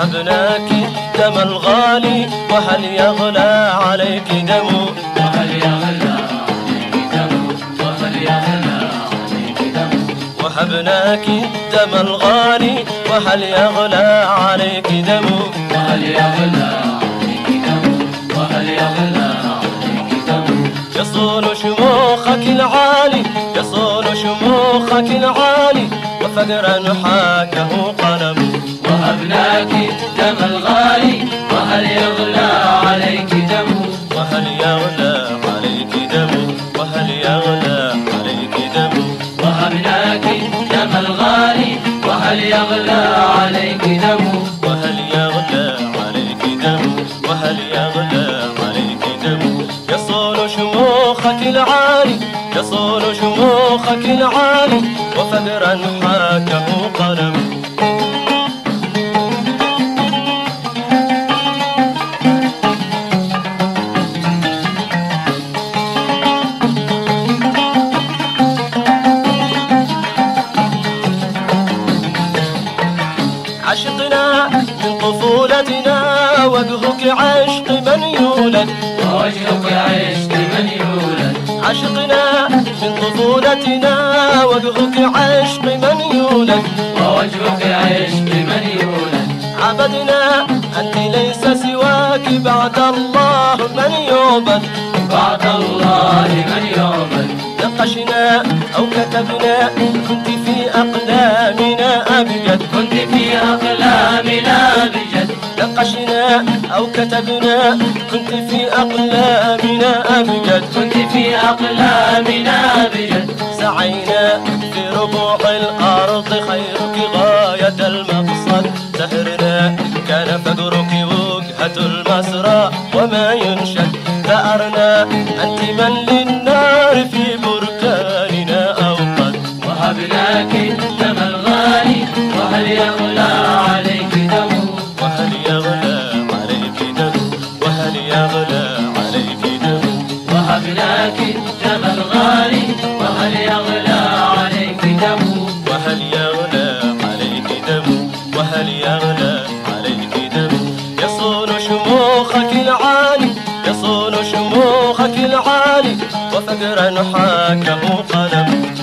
وهبناك دم الغالي وهل يغلى عليك دم وهل يغلى عليك دم وهل يغلى عليك دم وهبناك دم الغالي وهل يغلى عليك دم وهل يغلى عليك دم وهل يغلى عليك دم يصون شموخك العالي يصون شموخك العالي وفقرا حاكه قلم وهبناك دم الغالي وهل يغلى عليك دم وهل يغلى عليك دم وهل يغلى عليك دم وهبناك دم الغالي وهل يغلى عليك دم وهل يغلى عليك دم وهل يغلى عليك دم يصون شموخك العالي يصون شموخك العالي وفقرا حاكه قلم عشقنا من طفولتنا وجهك عشق من يولد ووجهك عشق من يولد عشقنا من طفولتنا وجهك عشق من يولد ووجهك عشق من يولد عبدنا أنت ليس سواك بعد الله من يعبد بعد الله من يعبد نقشنا أو كتبنا كنت في أقلامنا أبجد كنت في أقلامنا بجد نقشنا أو كتبنا كنت في أقلامنا أبجد كنت في أقلامنا بجد سعينا في ربوع الأرض خيرك غاية المقصد سهرنا كان فقرك وجهة المسرى وما ينشد ثأرنا أنت من للنار في بركاننا أوقد وهبناك دم الغالي وهل يغلى عليك دم وهل يغلى عليك دم وهل يغلى عليك دم وهبناك دم الغالي وهل يغلى عليك دم وهل يغلى عليك دم وهل يغلى عليك دم يصون شموخك العالي يصون شموخك العالي وفقرا حاكه قلم